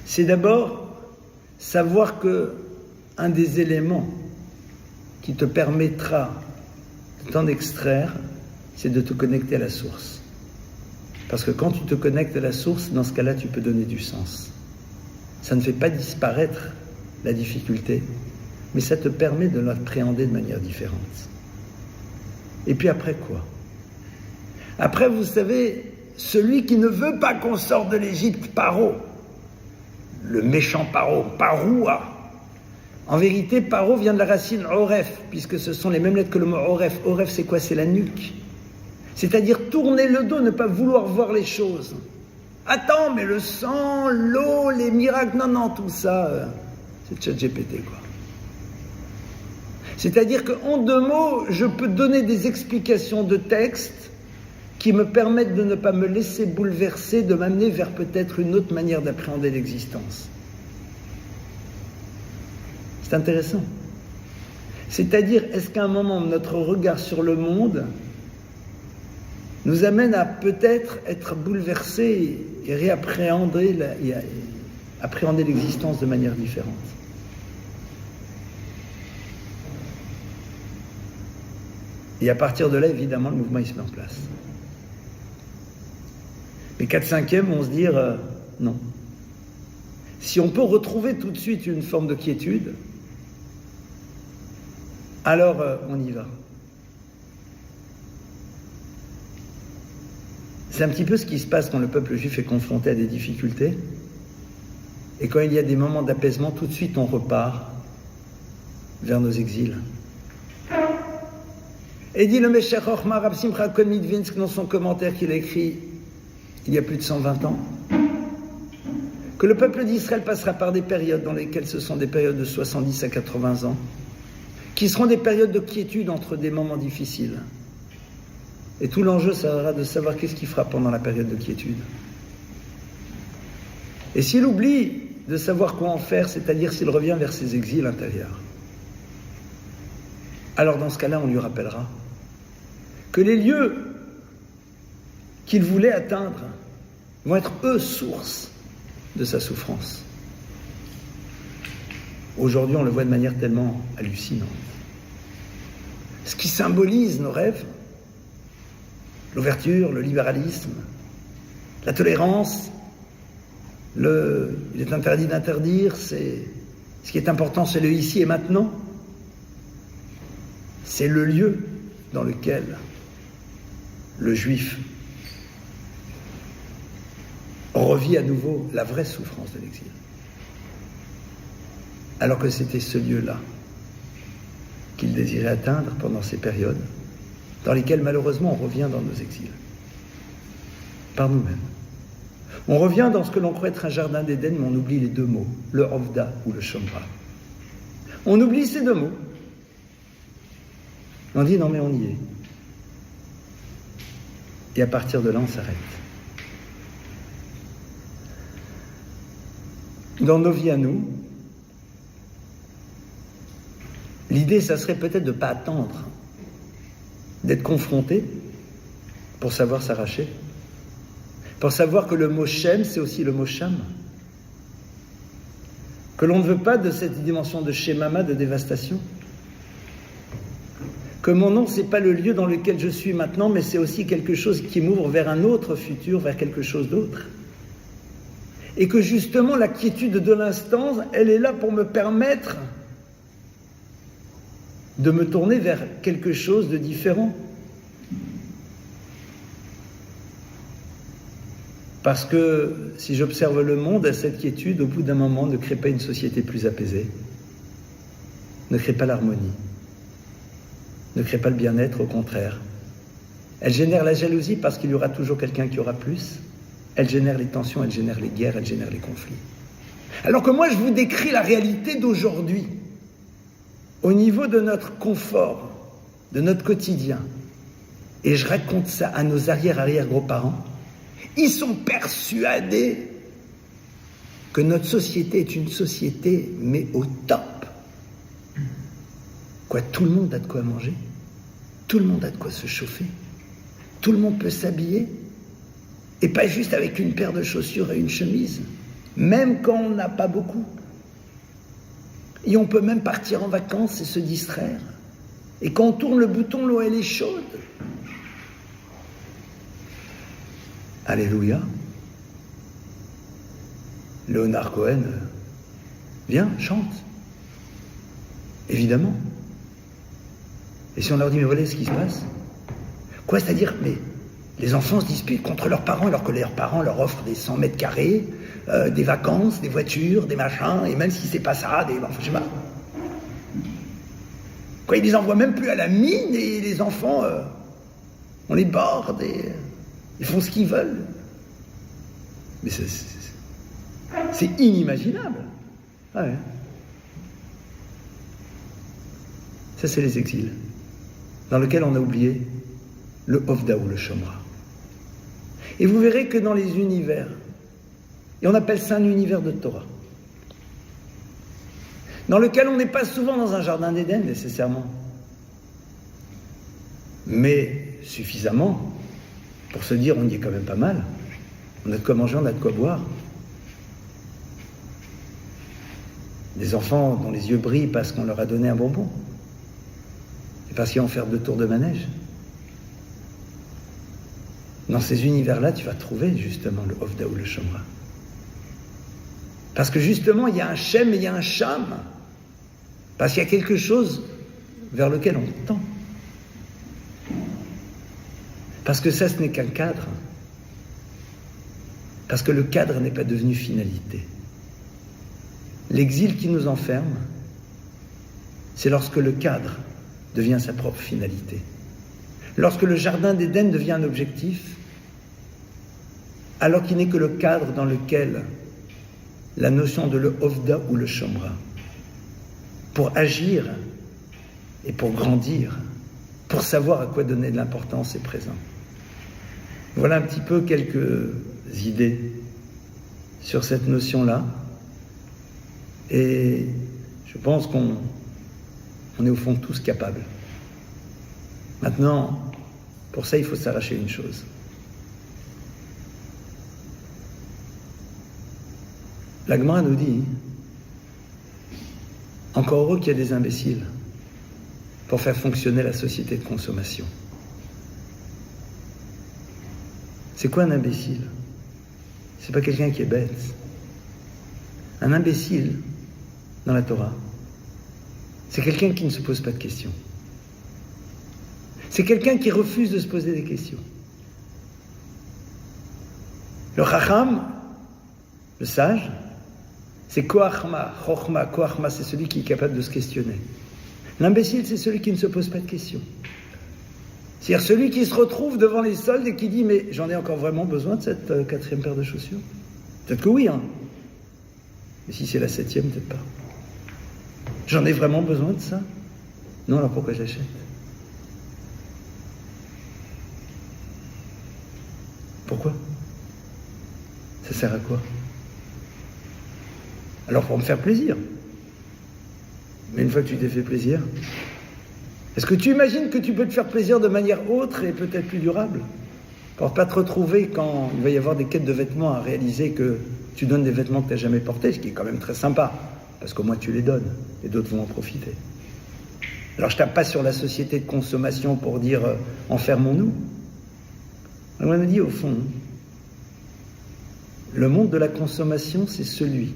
Speaker 1: C'est d'abord savoir que un des éléments qui te permettra de t'en extraire, c'est de te connecter à la source. Parce que quand tu te connectes à la source, dans ce cas-là, tu peux donner du sens. Ça ne fait pas disparaître la difficulté, mais ça te permet de l'appréhender de manière différente. Et puis après quoi? Après, vous savez, celui qui ne veut pas qu'on sorte de l'Égypte, Paro, le méchant Paro, Paroua. En vérité, Paro vient de la racine Oref, puisque ce sont les mêmes lettres que le mot Oref. Oref, c'est quoi? C'est la nuque. C'est-à-dire tourner le dos, ne pas vouloir voir les choses. Attends, mais le sang, l'eau, les miracles, non, tout ça, c'est ChatGPT, quoi. C'est-à-dire qu'en 2 mots, je peux donner des explications de texte qui me permettent de ne pas me laisser bouleverser, de m'amener vers peut-être une autre manière d'appréhender l'existence. C'est intéressant. C'est-à-dire, est-ce qu'à un moment, notre regard sur le monde nous amène à peut-être être bouleversé et réappréhender appréhender l'existence de manière différente? Et à partir de là, évidemment, le mouvement il se met en place. Mais 4/5e vont se dire non. Si on peut retrouver tout de suite une forme de quiétude, alors on y va. C'est un petit peu ce qui se passe quand le peuple juif est confronté à des difficultés. Et quand il y a des moments d'apaisement, tout de suite on repart vers nos exils. Et dit le Meshech Chochma Rav Simcha Cohen Midvinsk dans son commentaire qu'il a écrit il y a plus de 120 ans, que le peuple d'Israël passera par des périodes dans lesquelles ce sont des périodes de 70 à 80 ans, qui seront des périodes de quiétude entre des moments difficiles. Et tout l'enjeu sera de savoir qu'est-ce qu'il fera pendant la période de quiétude. Et s'il oublie de savoir quoi en faire, c'est-à-dire s'il revient vers ses exils intérieurs, alors dans ce cas-là, on lui rappellera que les lieux qu'il voulait atteindre vont être, eux, source de sa souffrance. Aujourd'hui, on le voit de manière tellement hallucinante. Ce qui symbolise nos rêves, l'ouverture, le libéralisme, la tolérance, il est interdit d'interdire, ce qui est important, c'est le ici et maintenant. C'est le lieu dans lequel le juif revit à nouveau la vraie souffrance de l'exil. Alors que c'était ce lieu-là qu'il désirait atteindre pendant ces périodes dans lesquelles malheureusement on revient dans nos exils, par nous-mêmes. On revient dans ce que l'on croit être un jardin d'Éden, mais on oublie les 2 mots, le Ovda ou le Shomra. On oublie ces 2 mots. On dit non mais on y est. Et à partir de là, on s'arrête. Dans nos vies à nous, l'idée, ça serait peut-être de ne pas attendre, d'être confronté pour savoir s'arracher, pour savoir que le mot Shem, c'est aussi le mot Sham, que l'on ne veut pas de cette dimension de Shemama, de dévastation, que mon nom, c'est pas le lieu dans lequel je suis maintenant, mais c'est aussi quelque chose qui m'ouvre vers un autre futur, vers quelque chose d'autre. Et que justement, la quiétude de l'instant, elle est là pour me permettre de me tourner vers quelque chose de différent. Parce que si j'observe le monde, cette quiétude, au bout d'un moment, ne crée pas une société plus apaisée, ne crée pas l'harmonie, ne crée pas le bien-être, au contraire. Elle génère la jalousie parce qu'il y aura toujours quelqu'un qui aura plus. Elle génère les tensions, elle génère les guerres, elle génère les conflits. Alors que moi, je vous décris la réalité d'aujourd'hui, au niveau de notre confort, de notre quotidien. Et je raconte ça à nos arrière-arrière-gros-parents. Ils sont persuadés que notre société est une société, mais au top. Quoi, tout le monde a de quoi manger, tout le monde a de quoi se chauffer, tout le monde peut s'habiller, et pas juste avec une paire de chaussures et une chemise, même quand on n'a pas beaucoup. Et on peut même partir en vacances et se distraire. Et quand on tourne le bouton, l'eau elle est chaude. Alléluia. Léonard Cohen, viens, chante. Évidemment. Et si on leur dit, mais voilà ce qui se passe. Quoi, c'est-à-dire, mais les enfants se disputent contre leurs parents alors que leurs parents leur offrent des 100 mètres carrés, des vacances, des voitures, des machins, et même si c'est pas ça, enfin, je sais pas. Quoi, ils les envoient même plus à la mine, et les enfants, on les borde, et ils font ce qu'ils veulent. Mais c'est inimaginable. Ah ouais. Ça, c'est les exils, dans lesquels on a oublié le Ovda ou le Shomra. Et vous verrez que dans les univers, et on appelle ça un univers de Torah, dans lequel on n'est pas souvent dans un jardin d'Éden nécessairement, mais suffisamment pour se dire on y est quand même pas mal, on a de quoi manger, on a de quoi boire. Des enfants dont les yeux brillent parce qu'on leur a donné un bonbon, et parce qu'ils vont faire 2 tours de manège. Dans ces univers-là, tu vas trouver justement le Ovda ou le Shomra. Parce que justement, il y a un Shem et il y a un Sham. Parce qu'il y a quelque chose vers lequel on tend. Parce que ça, ce n'est qu'un cadre. Parce que le cadre n'est pas devenu finalité. L'exil qui nous enferme, c'est lorsque le cadre devient sa propre finalité. Lorsque le jardin d'Éden devient un objectif, alors qu'il n'est que le cadre dans lequel la notion de le Ovda ou le Shomra, pour agir et pour grandir, pour savoir à quoi donner de l'importance, est présent. Voilà un petit peu quelques idées sur cette notion-là. Et je pense qu'on est au fond tous capables. Maintenant, pour ça, il faut s'arracher une chose. La Gemara nous dit, encore heureux qu'il y a des imbéciles pour faire fonctionner la société de consommation. C'est quoi un imbécile? C'est pas quelqu'un qui est bête. Un imbécile, dans la Torah, c'est quelqu'un qui ne se pose pas de questions. C'est quelqu'un qui refuse de se poser des questions. Le Chacham, le sage, c'est Koachma, Chochma. Koachma, c'est celui qui est capable de se questionner. L'imbécile, c'est celui qui ne se pose pas de questions. C'est-à-dire celui qui se retrouve devant les soldes et qui dit « Mais j'en ai encore vraiment besoin de cette 4e paire de chaussures ?» Peut-être que oui, hein. Mais si c'est la 7e, peut-être pas. J'en ai vraiment besoin de ça? Non, alors pourquoi je l'achète? Pourquoi? Ça sert à quoi? Alors pour me faire plaisir. Mais une fois que tu t'es fait plaisir, est-ce que tu imagines que tu peux te faire plaisir de manière autre et peut-être plus durable? Pour ne pas te retrouver quand il va y avoir des quêtes de vêtements à réaliser que tu donnes des vêtements que tu n'as jamais portés, ce qui est quand même très sympa, parce qu'au moins tu les donnes et d'autres vont en profiter. Alors je tape pas sur la société de consommation pour dire enfermons-nous. On me dit au fond, le monde de la consommation, c'est celui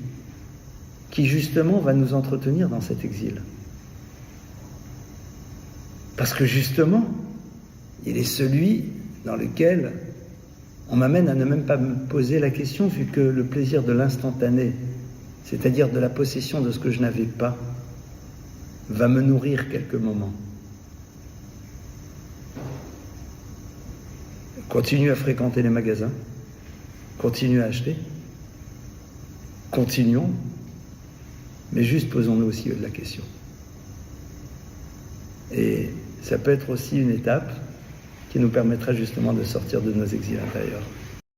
Speaker 1: qui justement va nous entretenir dans cet exil. Parce que justement, il est celui dans lequel on m'amène à ne même pas me poser la question, vu que le plaisir de l'instantané, c'est-à-dire de la possession de ce que je n'avais pas, va me nourrir quelques moments. Continue à fréquenter les magasins, continue à acheter, continuons, mais juste posons-nous aussi la question. Et ça peut être aussi une étape qui nous permettra justement de sortir de nos exils intérieurs.